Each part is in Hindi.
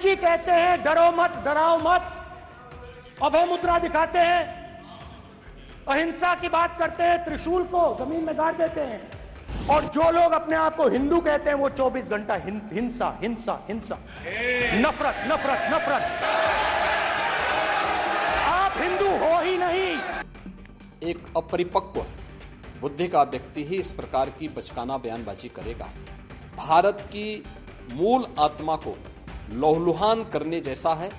जी कहते हैं डरो मत, डराओ मत, अभय मुद्रा दिखाते हैं, अहिंसा की बात करते हैं, त्रिशूल को जमीन में गाड़ देते हैं, और जो लोग अपने आप को हिंदू कहते हैं वो 24 घंटा हिंसा हिंसा हिंसा, नफरत नफरत नफरत। आप हिंदू हो ही नहीं। एक अपरिपक्व बुद्धि का व्यक्ति ही इस प्रकार की बचकाना बयानबाजी करेगा। भारत की मूल आत्मा को लहूलुहान करने जैसा है।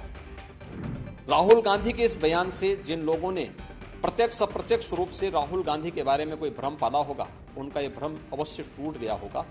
राहुल गांधी के इस बयान से जिन लोगों ने प्रत्यक्ष अप्रत्यक्ष रूप से राहुल गांधी के बारे में कोई भ्रम पाला होगा, उनका ये भ्रम अवश्य टूट गया होगा।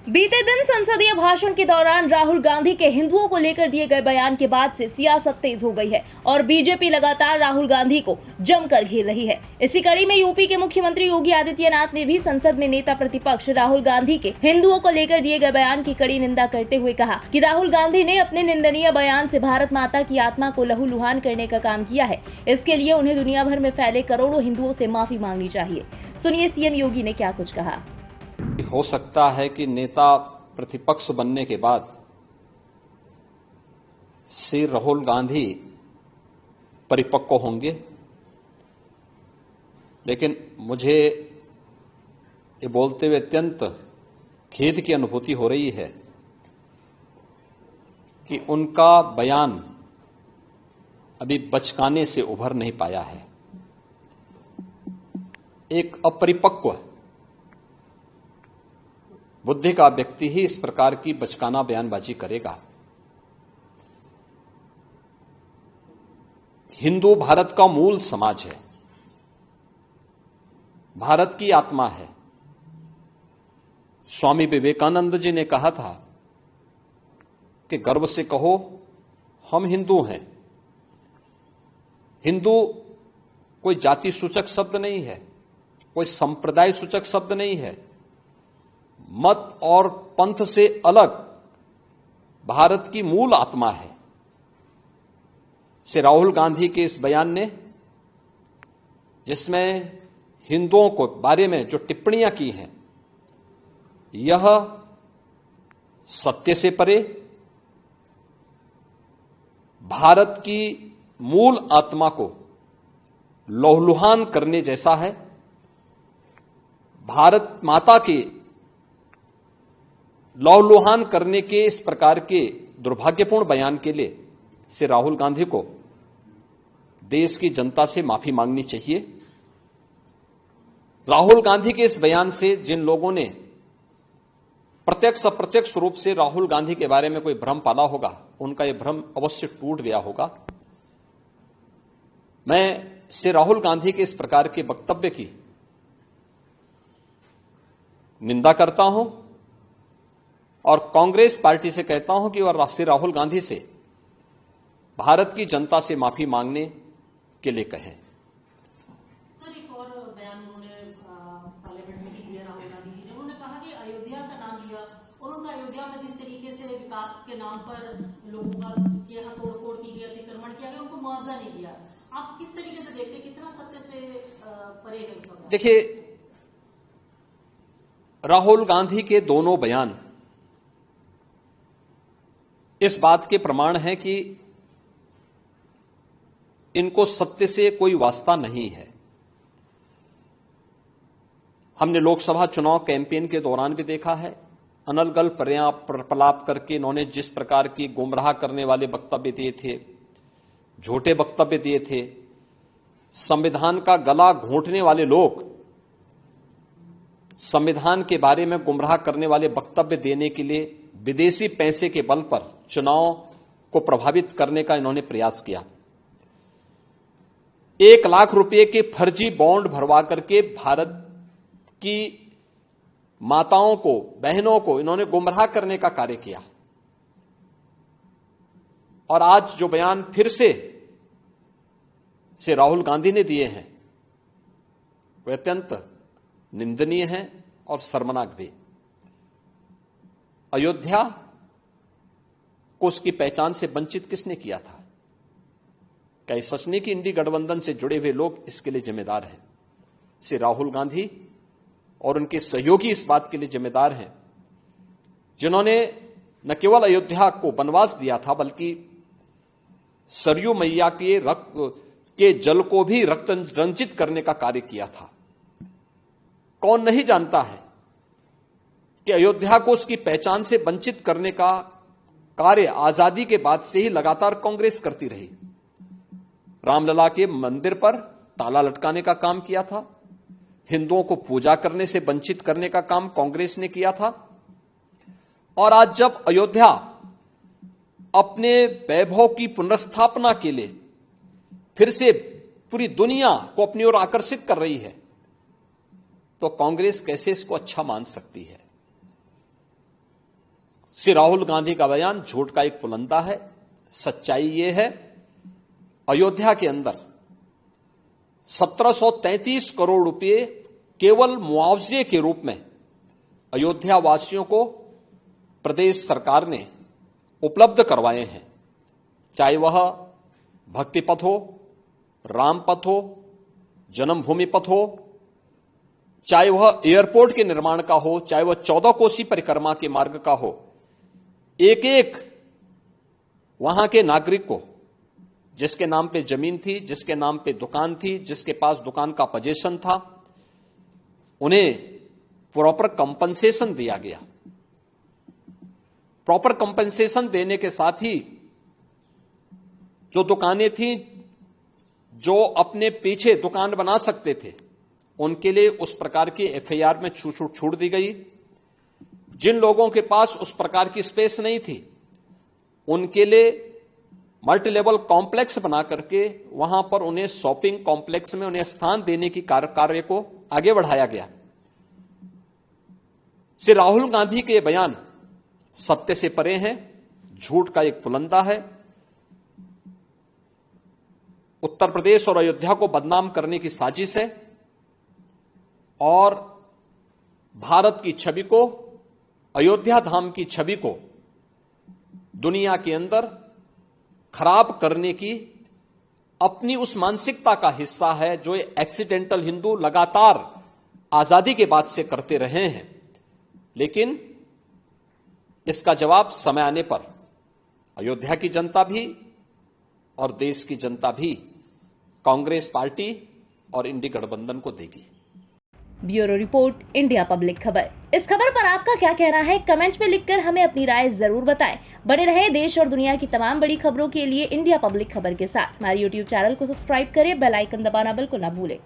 बीते दिन संसदीय भाषण के दौरान राहुल गांधी के हिंदुओं को लेकर दिए गए बयान के बाद से सियासत तेज हो गई है और बीजेपी लगातार राहुल गांधी को जमकर घेर रही है। इसी कड़ी में यूपी के मुख्यमंत्री योगी आदित्यनाथ ने भी संसद में नेता प्रतिपक्ष राहुल गांधी के हिंदुओं को लेकर दिए गए बयान की कड़ी निंदा करते हुए कहा कि राहुल गांधी ने अपने निंदनीय बयान से भारत माता की आत्मा को लहूलुहान करने का काम किया है। इसके लिए उन्हें दुनिया भर में फैले करोड़ों हिंदुओं से माफी मांगनी चाहिए। सुनिए सीएम योगी ने क्या कुछ कहा। हो सकता है कि नेता प्रतिपक्ष बनने के बाद श्री राहुल गांधी परिपक्व होंगे, लेकिन मुझे ये बोलते हुए अत्यंत खेद की अनुभूति हो रही है कि उनका बयान अभी बचकाने से उभर नहीं पाया है। एक अपरिपक्व बुद्धि का व्यक्ति ही इस प्रकार की बचकाना बयानबाजी करेगा। हिंदू भारत का मूल समाज है, भारत की आत्मा है। स्वामी विवेकानंद जी ने कहा था कि गर्व से कहो हम हिंदू हैं। हिंदू कोई जाति सूचक शब्द नहीं है, कोई संप्रदाय सूचक शब्द नहीं है। मत और पंथ से अलग भारत की मूल आत्मा है। श्री राहुल गांधी के इस बयान ने, जिसमें हिंदुओं को बारे में जो टिप्पणियां की हैं, यह सत्य से परे भारत की मूल आत्मा को लहूलुहान करने जैसा है। भारत माता के लहूलुहान करने के इस प्रकार के दुर्भाग्यपूर्ण बयान के लिए श्री राहुल गांधी को देश की जनता से माफी मांगनी चाहिए। राहुल गांधी के इस बयान से जिन लोगों ने प्रत्यक्ष अप्रत्यक्ष रूप से राहुल गांधी के बारे में कोई भ्रम पाला होगा, उनका यह भ्रम अवश्य टूट गया होगा। मैं श्री राहुल गांधी के इस प्रकार के वक्तव्य की निंदा करता हूं और कांग्रेस पार्टी से कहता हूं कि वह श्री राहुल गांधी से भारत की जनता से माफी मांगने के लिए कहें। सर, एक और बयान उन्होंने पार्लियामेंट में दिया राहुल गांधी जी ने। उन्होंने कहा कि अयोध्या का नाम लिया और उनका अयोध्या में जिस तरीके से विकास के नाम पर लोगों का यहाँ तोड़फोड़ की गई, अतिक्रमण किया गया, उनको मुआवजा नहीं दिया। आप किस तरीके से देखते, कितना सत्य से परे है उनका? देखिए, राहुल गांधी के दोनों बयान इस बात के प्रमाण है कि इनको सत्य से कोई वास्ता नहीं है। हमने लोकसभा चुनाव कैंपेन के दौरान भी देखा है, अनलगल प्रलाप करके इन्होंने जिस प्रकार की गुमराह करने वाले वक्तव्य दिए थे, झूठे वक्तव्य दिए थे। संविधान का गला घोंटने वाले लोग संविधान के बारे में गुमराह करने वाले वक्तव्य देने के लिए विदेशी पैसे के बल पर चुनाव को प्रभावित करने का इन्होंने प्रयास किया। 1 लाख रुपए के फर्जी बॉन्ड भरवा करके भारत की माताओं को, बहनों को इन्होंने गुमराह करने का कार्य किया। और आज जो बयान फिर से राहुल गांधी ने दिए हैं, वे अत्यंत निंदनीय है और शर्मनाक भी। अयोध्या को उसकी पहचान से वंचित किसने किया था? क्या इस सच नहीं कि इंडी गठबंधन से जुड़े हुए लोग इसके लिए जिम्मेदार हैं? श्री राहुल गांधी और उनके सहयोगी इस बात के लिए जिम्मेदार हैं जिन्होंने न केवल अयोध्या को वनवास दिया था, बल्कि सरयू मैया के रक्त के जल को भी रक्त रंजित करने का कार्य किया था। कौन नहीं जानता है कि अयोध्या को उसकी पहचान से वंचित करने का कार्य आजादी के बाद से ही लगातार कांग्रेस करती रही। रामलला के मंदिर पर ताला लटकाने का काम किया था, हिंदुओं को पूजा करने से वंचित करने का काम कांग्रेस ने किया था। और आज जब अयोध्या अपने वैभव की पुनर्स्थापना के लिए फिर से पूरी दुनिया को अपनी ओर आकर्षित कर रही है, तो कांग्रेस कैसे इसको अच्छा मान सकती है? श्री राहुल गांधी का बयान झूठ का एक पुलंदा है। सच्चाई यह है, अयोध्या के अंदर 1733 करोड़ रुपए केवल मुआवजे के रूप में अयोध्या वासियों को प्रदेश सरकार ने उपलब्ध करवाए हैं। चाहे वह भक्ति पथ हो, राम पथ हो, जन्मभूमि पथ हो, चाहे वह एयरपोर्ट के निर्माण का हो, चाहे वह 14 कोसी परिक्रमा के मार्ग का हो, एक एक वहां के नागरिक को, जिसके नाम पे जमीन थी, जिसके नाम पे दुकान थी, जिसके पास दुकान का पोजीशन था, उन्हें प्रॉपर कंपनसेशन दिया गया। प्रॉपर कंपनसेशन देने के साथ ही जो दुकानें थी, जो अपने पीछे दुकान बना सकते थे, उनके लिए उस प्रकार की एफआईआर में छूट दी गई। जिन लोगों के पास उस प्रकार की स्पेस नहीं थी, उनके लिए मल्टी लेवल कॉम्प्लेक्स बना करके वहां पर उन्हें शॉपिंग कॉम्प्लेक्स में उन्हें स्थान देने की कार्य को आगे बढ़ाया गया। श्री राहुल गांधी के बयान सत्य से परे हैं, झूठ का एक पुलंदा है। उत्तर प्रदेश और अयोध्या को बदनाम करने की साजिश है और भारत की छवि को, अयोध्या धाम की छवि को दुनिया के अंदर खराब करने की अपनी उस मानसिकता का हिस्सा है जो एक्सीडेंटल हिंदू लगातार आजादी के बाद से करते रहे हैं। लेकिन इसका जवाब समय आने पर अयोध्या की जनता भी और देश की जनता भी कांग्रेस पार्टी और इंडी गठबंधन को देगी। ब्यूरो रिपोर्ट, इंडिया पब्लिक खबर। इस खबर पर आपका क्या कहना है? कमेंट्स में लिखकर हमें अपनी राय जरूर बताएं। बने रहे देश और दुनिया की तमाम बड़ी खबरों के लिए इंडिया पब्लिक खबर के साथ। हमारे YouTube चैनल को सब्सक्राइब करें, बेल आइकन दबाना बिल्कुल ना भूलें।